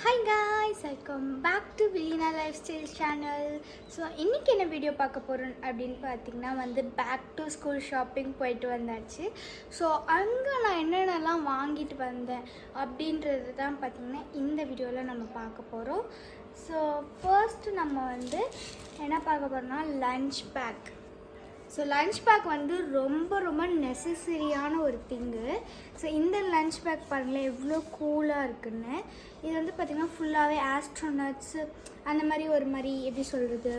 Hi guys, welcome back to Vilina Lifestyle channel. So இன்னைக்கு என்ன video பார்க்க போறோம் அப்படினு பாத்தீங்கன்னா பேக் டு ஸ்கூல் ஷாப்பிங் போயிட்டு வந்தாச்சு. ஸோ அங்கே நான் என்னென்னலாம் வாங்கிட்டு வந்தேன் அப்படின்றது தான் பார்த்தீங்கன்னா இந்த வீடியோவில் நம்ம பார்க்க போகிறோம். ஸோ ஃபர்ஸ்ட் நம்ம என்ன பார்க்க போகிறோம்னா lunch bag. So lunch bag ரொம்ப ரொம்ப நெசசரியான ஒரு திங்கு. ஸோ இந்த லஞ்ச் பேக் பாருங்களேன் எவ்வளோ கூலாக இருக்குன்னு. இது பார்த்திங்கன்னா ஃபுல்லாகவே ஆஸ்ட்ரோனட்ஸு அந்த மாதிரி ஒரு மாதிரி எப்படி சொல்கிறது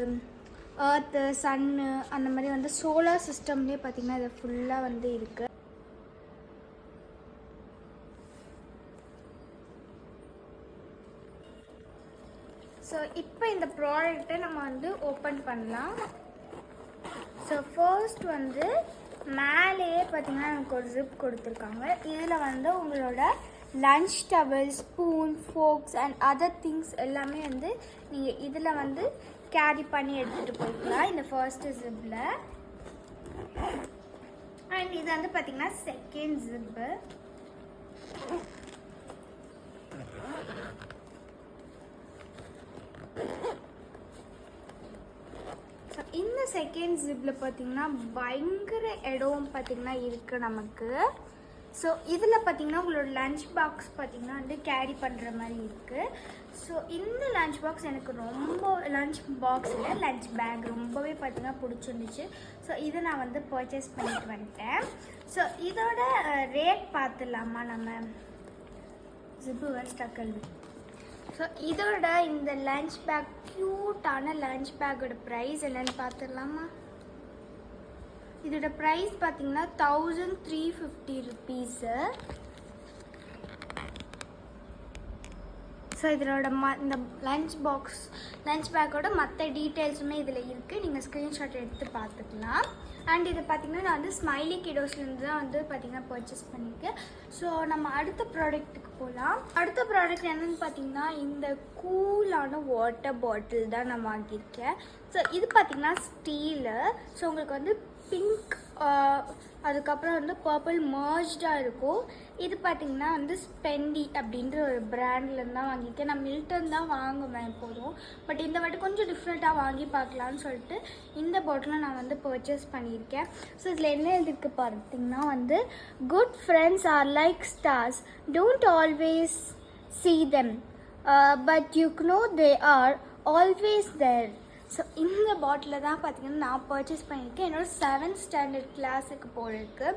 எர்த்து சன்னு அந்த மாதிரி சோலார் சிஸ்டம்லேயே பார்த்திங்கன்னா இது ஃபுல்லாக இருக்குது. ஸோ இப்போ இந்த ப்ராடக்ட்டை நம்ம ஓப்பன் பண்ணலாம். ஸோ ஃபர்ஸ்ட் மேலேயே பார்த்தீங்கன்னா எனக்கு ஒரு ஜிப் கொடுத்துருக்காங்க. இதில் உங்களோட lunch towel, spoon, forks and other things எல்லாமே நீங்கள் இதில் கேரி பண்ணி எடுத்துகிட்டு போய்க்கலாம் இந்த ஃபர்ஸ்ட்டு ஜிப்பில். அண்ட் இது பார்த்தீங்கன்னா செகண்ட் ஜிப்பு. இந்த செகண்ட் ஜிப்பில் பார்த்திங்கன்னா பயங்கர இடம் பார்த்திங்கன்னா இருக்குது நமக்கு. ஸோ இதில் பார்த்திங்கன்னா உங்களோட லன்ச் பாக்ஸ் பார்த்திங்கன்னா கேரி பண்ணுற மாதிரி இருக்குது. ஸோ இந்த லன்ச் பாக்ஸ் எனக்கு ரொம்ப லன்ச் பாக்ஸ் இல்லை லன்ச் பேக் ரொம்பவே பார்த்திங்கன்னா பிடிச்சிருந்துச்சு. ஸோ இதை நான் பர்ச்சேஸ் பண்ணிட்டு வந்துட்டேன். ஸோ இதோட ரேட் பார்த்துடலாமா நம்ம? ஜிப்பு ஸ்டக்கல். ஸோ இதோட இந்த லன்ச் பேக் க்யூட்டான லன்ச் பேக்கோட ப்ரைஸ் என்னென்னு பார்த்துடலாமா? இதோட ப்ரைஸ் பார்த்தீங்கன்னா 1350 ருபீஸு. ஸோ இதோட இந்த லன்ச் பேக்கோட மற்ற டீட்டெயில்ஸுமே இதில் இருக்குது. நீங்கள் ஸ்க்ரீன்ஷாட் எடுத்து பார்த்துக்கலாம். அண்ட் இது பார்த்திங்கன்னா நான் ஸ்மைலி கிடோஸ்லேருந்து தான் பார்த்திங்கன்னா பர்ச்சேஸ் பண்ணியிருக்கேன். ஸோ நம்ம அடுத்த ப்ராடக்ட்டுக்கு போகலாம். அடுத்த ப்ராடக்ட் என்னென்னு பார்த்தீங்கன்னா இந்த கூலான வாட்டர் பாட்டில் தான் நான் வாங்கியிருக்கேன். ஸோ இது பார்த்திங்கன்னா ஸ்டீலு. ஸோ உங்களுக்கு பிங்க் அதுக்கப்புறம் பர்பிள் மர்ஜ்டாக இருக்கும். இது பார்த்திங்கன்னா ஸ்பெண்டி அப்படின்ற ஒரு பிராண்ட்லேருந்து தான் வாங்கியிருக்கேன். நான் மில்டன் தான் வாங்குவேன் எப்போதும். பட் இந்த வாட்டி கொஞ்சம் டிஃப்ரெண்ட்டாக வாங்கி பார்க்கலான்னு சொல்லிட்டு இந்த பாட்டிலை நான் பர்ச்சேஸ் பண்ணியிருக்கேன். ஸோ இதில் என்ன எழுதிருக்கு பார்த்திங்கன்னா good friends are like stars, don't always see them but you know they are always there. So இந்த பாட்டில் தான் பார்த்திங்கன்னா நான் பர்ச்சேஸ் பண்ணியிருக்கேன். என்னோடய 7th ஸ்டாண்டர்ட் கிளாஸுக்கு போயிருக்கு.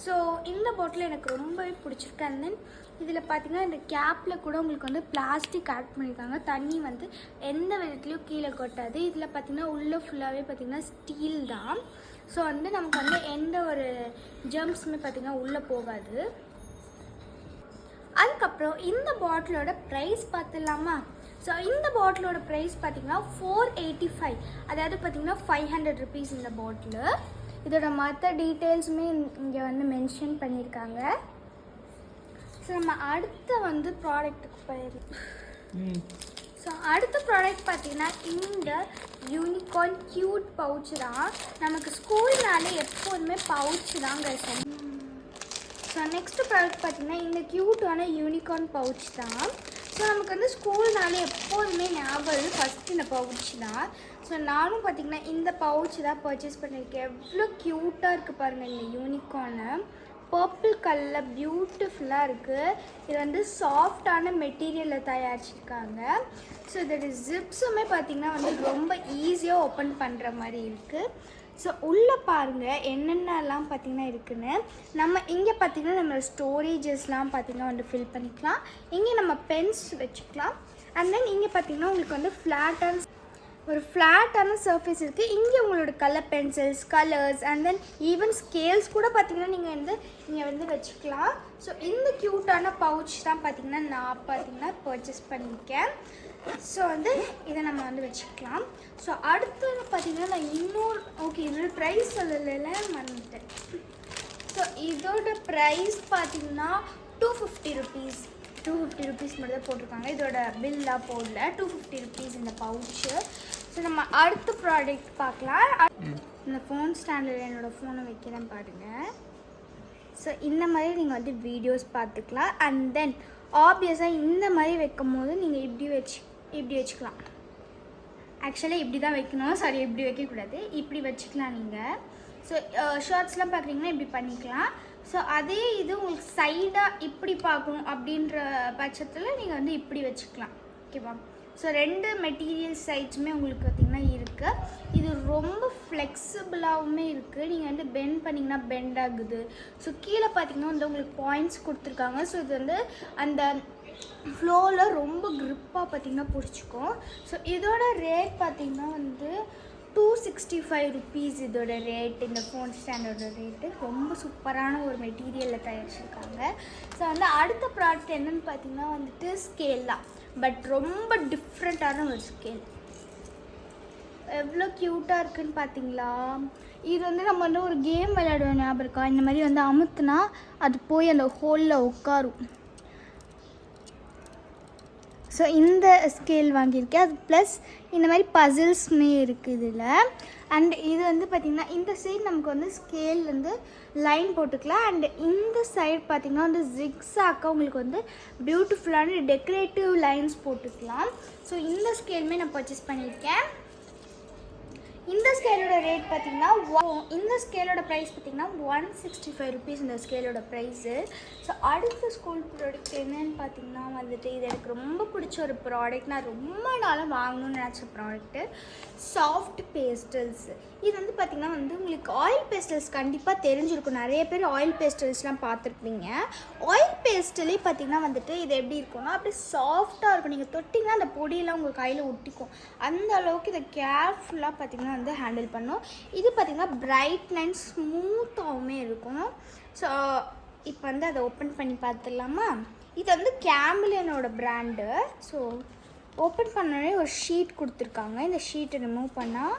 ஸோ இந்த பாட்டில் எனக்கு ரொம்பவே பிடிச்சிருக்கு. அண்ட் தென் இதில் பார்த்திங்கன்னா இந்த கேப்பில் கூட உங்களுக்கு பிளாஸ்டிக் ஆட் பண்ணியிருக்காங்க. தண்ணி எந்த விதத்துலையும் கீழே கொட்டாது. இதில் பார்த்திங்கன்னா உள்ளே ஃபுல்லாகவே பார்த்திங்கன்னா ஸ்டீல் தான். ஸோ நமக்கு எந்த ஒரு ஜெர்ம்ஸுமே பார்த்திங்கன்னா உள்ளே போகாது. அதுக்கப்புறம் இந்த பாட்டிலோட ப்ரைஸ் பார்த்துடலாமா? ஸோ இந்த பாட்டிலோட ப்ரைஸ் பார்த்திங்கன்னா 485, அதாவது பார்த்திங்கன்னா 500 ருபீஸ் இந்த பாட்டிலு. இதோட மற்ற டீட்டெயில்ஸுமே இங்கே மென்ஷன் பண்ணியிருக்காங்க. ஸோ நம்ம அடுத்த ப்ராடக்ட்டுக்கு போயிடலாம். ஸோ அடுத்த ப்ராடக்ட் பார்த்திங்கன்னா இந்த யூனிகார்ன் க்யூட் பவுச்சு தான். நமக்கு ஸ்கூல்னாலே எப்போதுமே பவுச்சு தாங்க. ஸோ நெக்ஸ்ட் ப்ராடக்ட் பார்த்திங்கன்னா இந்த க்யூட்டான யூனிகார்ன் பவுச் தான். ஸோ நமக்கு ஸ்கூல்னாலே எப்போதுமே ஞாபகம் ஃபஸ்ட்டு இந்த பவுச் தான். ஸோ நானும் பார்த்திங்கன்னா இந்த பவுச் தான் பர்ச்சேஸ் பண்ணியிருக்கேன். எவ்வளோ க்யூட்டாக இருக்குது பாருங்கள் இந்த யூனிகார்னு. பர்பிள் கலரில் பியூட்டிஃபுல்லாக இருக்குது. இது சாஃப்டான மெட்டீரியலில் தயாரிச்சிருக்காங்க. ஸோ இதோட ஜிப்ஸுமே பார்த்திங்கன்னா ரொம்ப ஈஸியாக ஓப்பன் பண்ணுற மாதிரி இருக்குது. ஸோ உள்ளே பாருங்கள் என்னென்னலாம் பார்த்திங்கன்னா இருக்குதுன்னு. நம்ம இங்கே பார்த்திங்கன்னா நம்மளோட ஸ்டோரேஜஸ்லாம் பார்த்திங்கன்னா ஃபில் பண்ணிக்கலாம். இங்கே நம்ம பென்ஸ் வச்சுக்கலாம். அண்ட் தென் இங்கே பார்த்திங்கன்னா உங்களுக்கு ஃப்ளாட்டான சர்ஃபேஸ் இருக்குது. இங்கே உங்களோட colour pencils, colours and then even scales கூட பார்த்திங்கன்னா நீங்கள் இங்கே வச்சுக்கலாம். ஸோ இந்த க்யூட்டான பவுச் தான் பார்த்திங்கன்னா நான் பர்ச்சேஸ் பண்ணியிருக்கேன். ஸோ இதை நம்ம வச்சுக்கலாம். ஸோ அடுத்தது பார்த்திங்கன்னா நான் இதோட ப்ரைஸ் சொல்லலை வந்துட்டேன். ஸோ இதோட ப்ரைஸ் பார்த்திங்கன்னா 250 ருபீஸ். 250 ருபீஸ் மட்டும் தான் போட்டிருக்காங்க. இதோட பில்லாம் போடல. 250 ருபீஸ் இந்த பவுச்சு. ஸோ நம்ம அடுத்த ப்ராடக்ட் பார்க்கலாம். இந்த ஃபோன் ஸ்டாண்டில் என்னோடய ஃபோனை வைக்கிறேன் பாருங்கள். ஸோ இந்த மாதிரி நீங்கள் வீடியோஸ் பார்த்துக்கலாம். அண்ட் தென் ஆப்வியஸாக இந்த மாதிரி வைக்கும் போது நீங்கள் இப்படி வச்சுக்கலாம். ஆக்சுவலாக இப்படி தான் வைக்கணும், சாரி இப்படி வைக்கக்கூடாது, இப்படி வச்சுக்கலாம் நீங்கள். ஸோ ஷர்ட்ஸ்லாம் பார்க்குறீங்கன்னா இப்படி பண்ணிக்கலாம். ஸோ அதே இது உங்களுக்கு சைடாக இப்படி பார்க்கணும் அப்படின்ற பட்சத்தில் நீங்கள் வந்து இப்படி வச்சுக்கலாம். ஓகேவா? ஸோ 2 மெட்டீரியல் சைட்ஸுமே உங்களுக்கு பார்த்திங்கன்னா இருக்குது. இது ரொம்ப ஃப்ளெக்சிபிளாகவுமே இருக்குது. நீங்கள் வந்து பெண்ட் பண்ணிங்கன்னா பெண்ட் ஆகுது. ஸோ கீழே பார்த்திங்கன்னா வந்து உங்களுக்கு பாயிண்ட்ஸ் கொடுத்துருக்காங்க. ஸோ இது வந்து அந்த ஃப்ளோவில் ரொம்ப க்ரிப்பாக பார்த்திங்கன்னா பிடிச்சிக்கும். ஸோ இதோட ரேட் பார்த்திங்கன்னா வந்து 265 rupees இதோட ரேட். இந்த ஃபோன் ஸ்டாண்டோட ரேட்டு ரொம்ப சூப்பரான ஒரு மெட்டீரியலில் தயாரிச்சிருக்காங்க. ஸோ வந்து அடுத்த ப்ராடக்ட் என்னென்னு பார்த்திங்கன்னா வந்துட்டு ஸ்கேல் தான். பட் ரொம்ப டிஃப்ரெண்ட்டான ஒரு ஸ்கேல். எவ்வளோ க்யூட்டாக இருக்குதுன்னு பார்த்தீங்களா? இது வந்து நம்ம வந்து ஒரு கேம் விளையாடுவோம், ஞாபகம் இருக்கா? இந்த மாதிரி வந்து அமுத்துனா அது போய் அந்த ஹோலில் உட்காரும். ஸோ இந்த ஸ்கேல் வாங்கியிருக்கேன். அது ப்ளஸ் இந்த மாதிரி பசில்ஸுமே இருக்குது இதில். அண்ட் இது வந்து பார்த்திங்கன்னா இந்த சைடு நமக்கு வந்து ஸ்கேல் வந்து லைன் போட்டுக்கலாம். அண்ட் இந்த சைடு பார்த்திங்கன்னா வந்து ஜிக்ஸாக்காக உங்களுக்கு வந்து பியூட்டிஃபுல்லான டெக்கரேட்டிவ் லைன்ஸ் போட்டுக்கலாம். ஸோ இந்த ஸ்கேலுமே நான் பர்ச்சேஸ் பண்ணியிருக்கேன். இந்த ஸ்கேலோட ரேட் பார்த்திங்கன்னா இந்த ஸ்கேலோட ப்ரைஸ் பார்த்திங்கன்னா 165 rupees இந்த ஸ்கேலோட ப்ரைஸு. ஸோ அடுத்த ஸ்கூல் ப்ராடக்ட் என்னென்னு பார்த்திங்கன்னா வந்துட்டு இது எனக்கு ரொம்ப பிடிச்ச ஒரு ப்ராடக்ட். நான் ரொம்ப நாளாக வாங்கணும்னு நினச்ச ப்ராடக்ட்டு சாஃப்ட் பேஸ்டல்ஸ். இது வந்து பார்த்திங்கன்னா வந்து உங்களுக்கு ஆயில் பேஸ்டல்ஸ் கண்டிப்பாக தெரிஞ்சிருக்கும். நிறைய பேர் ஆயில் பேஸ்டல்ஸ்லாம் பார்த்துருப்பீங்க. ஆயில் பேஸ்டலே பார்த்திங்கன்னா வந்துட்டு இது எப்படி இருக்கும்னா அப்படியே சாஃப்டாக இருக்கும். நீங்கள் தொட்டிங்கன்னா அந்த பொடியெல்லாம் உங்கள் கையில் ஒட்டிக்கும். அந்த அளவுக்கு இதை கேர்ஃபுல்லாக பார்த்திங்கன்னா வந்து ஹேண்டில் பண்ணும். இது பார்த்திங்கன்னா பிரைட் அண்ட் ஸ்மூத்தாகவுமே இருக்கும். ஸோ இப்போ வந்து அதை ஓப்பன் பண்ணி பார்த்துடலாமா? இது வந்து கேம்லியனோட பிராண்டு. ஸோ ஓப்பன் பண்ணோடனே ஒரு ஷீட் கொடுத்துருக்காங்க. இந்த ஷீட்டை ரிமூவ் பண்ணால்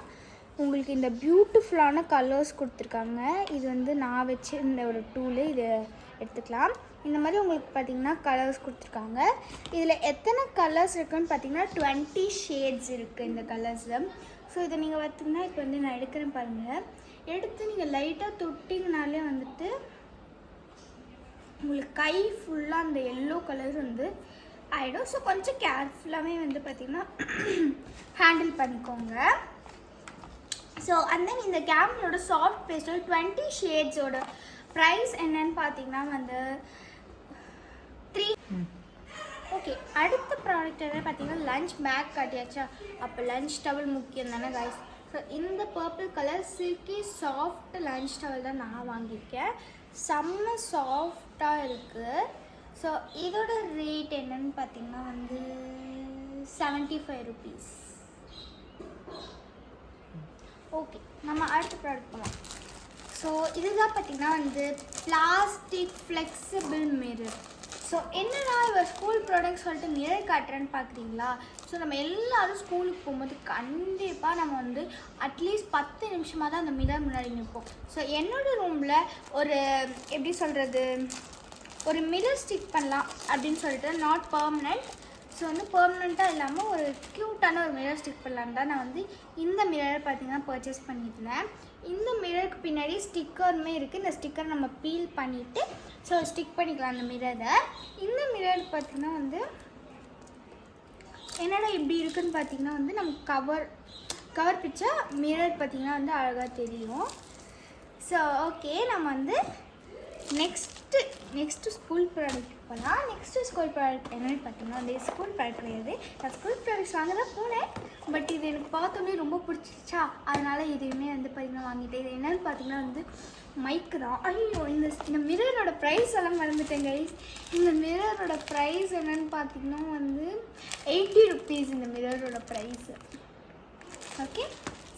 உங்களுக்கு இந்த பியூட்டிஃபுல்லான கலர்ஸ் கொடுத்துருக்காங்க. இது வந்து நான் வச்சு இந்த ஒரு டூலு இதை எடுத்துக்கலாம். இந்த மாதிரி உங்களுக்கு பார்த்திங்கன்னா கலர்ஸ் கொடுத்துருக்காங்க. இதில் எத்தனை கலர்ஸ் இருக்குதுன்னு பார்த்திங்கன்னா 20 shades இருக்குது இந்த கலர்ஸில். ஸோ இதை நீங்கள் பார்த்திங்கன்னா இப்போ வந்து நான் எடுக்கிறேன் பாருங்கள். எடுத்து நீங்கள் லைட்டாக தொட்டிங்கனாலே வந்துட்டு உங்களுக்கு கை ஃபுல்லாக அந்த எல்லோ கலர்ஸ் வந்து ஆகிடும். ஸோ கொஞ்சம் கேர்ஃபுல்லாகவே வந்து பார்த்திங்கன்னா ஹேண்டில் பண்ணிக்கோங்க. ஸோ அண்ட் தென் இந்த கேம்லோட சாஃப்ட் பேஸ்டல் 20 shadesோட ப்ரைஸ் என்னன்னு பார்த்தீங்கன்னா வந்து 3. ஓகே, அடுத்த ப்ராடக்ட் என்ன பார்த்தீங்கன்னா லஞ்ச் பேக் காட்டியாச்சா? அப்போ லஞ்ச் டவல் முக்கியம் தானே கைஸ். ஸோ இந்த purple colour silky soft lunch towel தான் நான் வாங்கியிருக்கேன். செம்ம சாஃப்டாக இருக்குது. ஸோ இதோட ரேட் என்னன்னு பார்த்தீங்கன்னா வந்து 75 rupees. ஓகே, நம்ம அடுத்த ப்ராடக்ட் போகலாம். ஸோ இதுதான் பார்த்திங்கன்னா வந்து பிளாஸ்டிக் ஃப்ளெக்சிபிள் மிரர். ஸோ என்னடா இவர் ஸ்கூல் ப்ராடக்ட் சொல்லிட்டு மிரர் காட்டுறேன்னு பார்க்குறீங்களா? ஸோ நம்ம எல்லோரும் ஸ்கூலுக்கு போகும்போது கண்டிப்பாக நம்ம வந்து அட்லீஸ்ட் 10 நிமிஷமாக தான் அந்த மிரர் முன்னாடி நிற்போம். ஸோ என்னோடய ரூமில் ஒரு எப்படி சொல்கிறது ஒரு மிரர் ஸ்டிக் பண்ணலாம் அப்படின்னு சொல்லிட்டு நாட் பர்மனெண்ட். ஸோ வந்து பெர்மனெண்ட்டாக இல்லாமல் ஒரு க்யூட்டான ஒரு மிரர் ஸ்டிக் பண்ணலான்னு தான் நான் வந்து இந்த மிரர் பார்த்திங்கன்னா பர்ச்சேஸ் பண்ணியிருந்தேன். இந்த மிரருக்கு பின்னாடி ஸ்டிக்கருமே இருக்குது. இந்த ஸ்டிக்கர் நம்ம பீல் பண்ணிவிட்டு ஸோ ஸ்டிக் பண்ணிக்கலாம் அந்த மிரரை. இந்த மிரர் பார்த்திங்கன்னா வந்து என்னடா இப்படி இருக்குதுன்னு பார்த்திங்கன்னா வந்து நம்ம கவர் பிச்சா மிரர் பார்த்திங்கன்னா வந்து அழகாக தெரியும். ஸோ ஓகே, நம்ம வந்து நெக்ஸ்ட்டு ஸ்கூல் ப்ராடக்ட் போகலாம். நெக்ஸ்ட்டு ஸ்கூல் ப்ராடக்ட் என்னென்னு பார்த்தீங்கன்னா வந்து ஸ்கூல் ப்ராடக்ட் கிடையாது. நான் ஸ்கூல் ப்ராடக்ட்ஸ் வாங்க தான் போனேன். பட் இது எனக்கு பார்த்தோன்னே ரொம்ப பிடிச்சிச்சா, அதனால் இதுவுமே வந்து பார்த்திங்கன்னா வாங்கிட்டேன். இது என்னென்னு பார்த்தீங்கன்னா வந்து மைக்கு தான். ஐயோ, இந்த மிரரோட ப்ரைஸ் எல்லாம் மறந்துட்டேன் கைஸ். இந்த மிரரோட ப்ரைஸ் என்னென்னு பார்த்தீங்கன்னா வந்து 80 rupees இந்த மிரரோட ப்ரைஸு. ஓகே,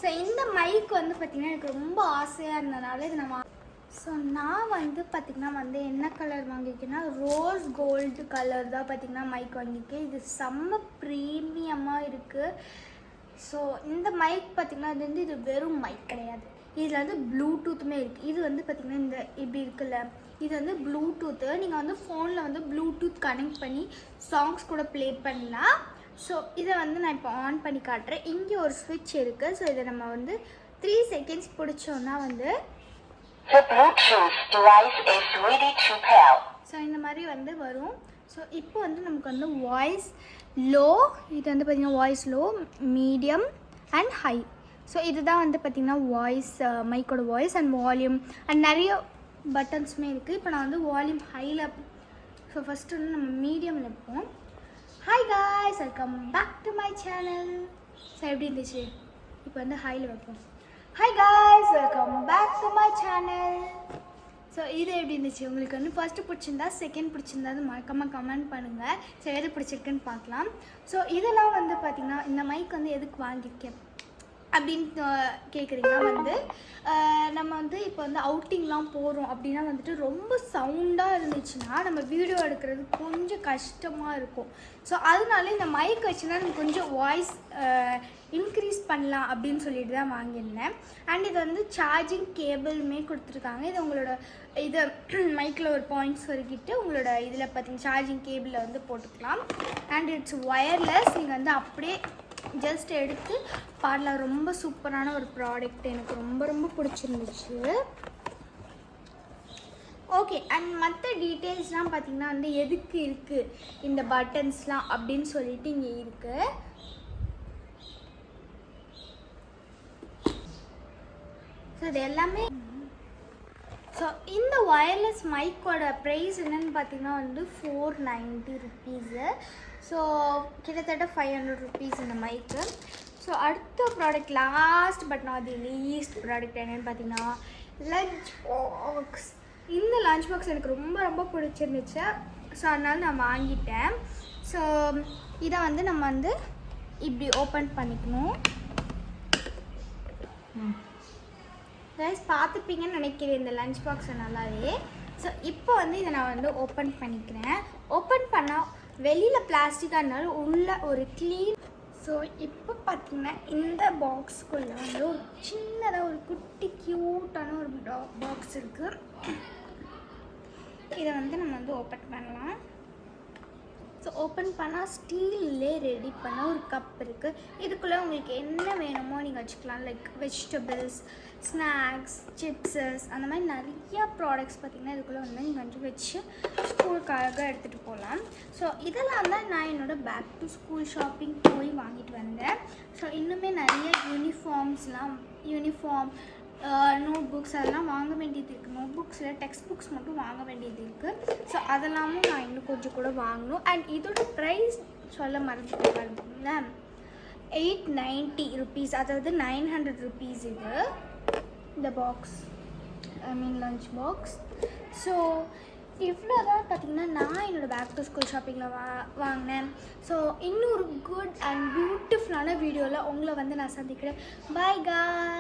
ஸோ இந்த மைக் வந்து பார்த்திங்கன்னா எனக்கு ரொம்ப ஆசையாக இருந்ததுனால இது நான் ஸோ நான் வந்து பார்த்திங்கன்னா வந்து என்ன கலர் வாங்கியிருக்கேன்னா ரோஸ் கோல்டு கலர் தான் பார்த்திங்கன்னா மைக் வாங்கியிருக்கேன். இது செம்ம ப்ரீமியமாக இருக்குது. ஸோ இந்த மைக் பார்த்திங்கன்னா இது வந்து இது வெறும் மைக் கிடையாது. இதில் வந்து ப்ளூடூத்துமே இருக்குது. இது வந்து பார்த்திங்கன்னா இந்த இப்படி இருக்குல்ல, இது வந்து ப்ளூடூத்து. நீங்கள் வந்து ஃபோனில் வந்து ப்ளூடூத் கனெக்ட் பண்ணி சாங்ஸ் கூட ப்ளே பண்ணலாம். ஸோ இதை வந்து நான் இப்போ ஆன் பண்ணி காட்டுறேன். இங்கே ஒரு ஸ்விட்ச் இருக்குது. ஸோ இதை நம்ம வந்து 3 seconds பிடிச்சோன்னா வந்து The Bluetooth device is ready to pair. So இந்த மாதிரி வந்து வரும். ஸோ இப்போ வந்து நமக்கு வந்து வாய்ஸ் லோ, இது வந்து பார்த்திங்கன்னா voice low, medium and high. So இதுதான் வந்து பார்த்திங்கன்னா வாய்ஸ், மைக்கோட வாய்ஸ் அண்ட் வால்யூம் அண்ட் நிறைய பட்டன்ஸுமே இருக்குது. இப்போ நான் வந்து வால்யூம் ஹையில், ஸோ ஃபஸ்ட்டு வந்து நம்ம மீடியமில் வைப்போம். Hi guys, welcome back to my channel. So எப்படி இருந்துச்சு? இப்போ வந்து ஹையில் வைப்போம். Hi guys, welcome back to my channel. So இது எப்படி இருந்துச்சு உங்களுக்கு? வந்து ஃபஸ்ட்டு பிடிச்சிருந்தா, செகண்ட் பிடிச்சிருந்தா மறக்காமல் கமெண்ட் பண்ணுங்கள். ஸோ எது பிடிச்சிருக்குன்னு பார்க்கலாம். ஸோ இதெல்லாம் வந்து பார்த்திங்கன்னா இந்த மைக் வந்து எதுக்கு வாங்கியிருக்கேன் அப்படின்னு கேட்குறீங்கன்னா வந்து நம்ம வந்து இப்போ வந்து அவுட்டிங்லாம் போகிறோம் அப்படின்னா வந்துட்டு ரொம்ப சவுண்டாக இருந்துச்சுன்னா நம்ம வீடியோ எடுக்கிறது கொஞ்சம் கஷ்டமாக இருக்கும். ஸோ அதனால இந்த மைக் வச்சுன்னா நம்ம கொஞ்சம் வாய்ஸ் இன்க்ரீஸ் பண்ணலாம் அப்படின்னு சொல்லிட்டு தான் வாங்கியிருந்தேன். அண்ட் இது வந்து சார்ஜிங் கேபிளுமே கொடுத்துருக்காங்க. இது உங்களோட இது மைக்கில் ஒரு பாயிண்ட்ஸ் வரைக்கிட்டு உங்களோட இதில் பார்த்தீங்கன்னா சார்ஜிங் கேபிளில் வந்து போட்டுக்கலாம். And it's wireless. நீங்கள் வந்து அப்படியே ஜஸ்ட் எடுத்து பாடலாம். ரொம்ப சூப்பரான ஒரு ப்ராடக்ட், எனக்கு ரொம்ப ரொம்ப பிடிச்சிருந்துச்சு. ஓகே, அண்ட் மற்ற டீட்டெயில்ஸ்லாம் பார்த்திங்கன்னா வந்து எதுக்கு இருக்குது இந்த பட்டன்ஸ்லாம் அப்படின்னு சொல்லிட்டு இங்கே இருக்குது. ஸோ இது எல்லாமே. ஸோ இந்த ஒயர்லெஸ் மைக்கோட ப்ரைஸ் என்னென்னு பார்த்தீங்கன்னா வந்து 490 ருப்பீஸு. ஸோ கிட்டத்தட்ட 500 ருப்பீஸ் இந்த மைக்கு. ஸோ அடுத்த product, last but not the least product என்னென்னு பார்த்தீங்கன்னா லஞ்ச் பாக்ஸ். இந்த லஞ்ச் பாக்ஸ் எனக்கு ரொம்ப ரொம்ப பிடிச்சிருந்துச்சு. ஸோ அதனால நான் வாங்கிட்டேன். ஸோ இதை வந்து நம்ம வந்து இப்படி ஓப்பன் பண்ணிக்கணும். கைஸ் பார்த்துப்பீங்கன்னு நினைக்கிறேன் இந்த லஞ்ச் பாக்ஸை நல்லாவே. ஸோ இப்போ வந்து இதை நான் வந்து ஓப்பன் பண்ணிக்கிறேன். ஓப்பன் பண்ணால் வெளியில் பிளாஸ்டிக்காக இருந்தாலும் உள்ள ஒரு க்ளீன். ஸோ இப்போ பார்த்திங்கன்னா இந்த பாக்ஸ்குள்ளே வந்து ஒரு சின்னதாக ஒரு குட்டி க்யூட்டான ஒரு பாக்ஸ் இருக்குது. இதை வந்து நம்ம வந்து ஓப்பன் பண்ணலாம். ஸோ ஓப்பன் பண்ணால் ஸ்டீல்லே ரெடி பண்ண ஒரு கப் இருக்குது. இதுக்குள்ளே உங்களுக்கு என்ன வேணுமோ நீங்கள் வச்சுக்கலாம். லைக் வெஜிடபிள்ஸ், ஸ்நாக்ஸ், சிப்ஸஸ், அந்த மாதிரி நிறையா ப்ராடக்ட்ஸ் பார்த்திங்கன்னா இதுக்குள்ளே வந்து நீங்கள் வந்து வச்சு ஸ்கூலுக்காக எடுத்துகிட்டு போகலாம். ஸோ இதெல்லாம் தான் நான் என்னோடய பேக் டு ஸ்கூல் ஷாப்பிங் போய் வாங்கிட்டு வந்தேன். ஸோ இன்னுமே நிறைய யூனிஃபார்ம், நோட் புக்ஸ் அதெல்லாம் வாங்க வேண்டியது இருக்குது. நோட் புக்ஸில் டெக்ஸ்ட் புக்ஸ் மட்டும் வாங்க வேண்டியது இருக்குது. ஸோ அதெல்லாமும் நான் இன்னும் கொஞ்சம் கூட வாங்கணும். அண்ட் இதோட ப்ரைஸ் சொல்ல மறந்துட்டேன், 890 ருப்பீஸ், அதாவது 900 ருப்பீஸ் இது இந்த பாக்ஸ், லஞ்ச் பாக்ஸ். ஸோ இவ்வளோ தான் பார்த்திங்கன்னா நான் என்னோடய பேக் டு ஸ்கூல் ஷாப்பிங்கில் வாங்கினேன். ஸோ இன்னொரு குட் அண்ட் பியூட்டிஃபுல்லான வீடியோவில் உங்களை வந்து நான் சந்திக்கிறேன். பாய் காய்.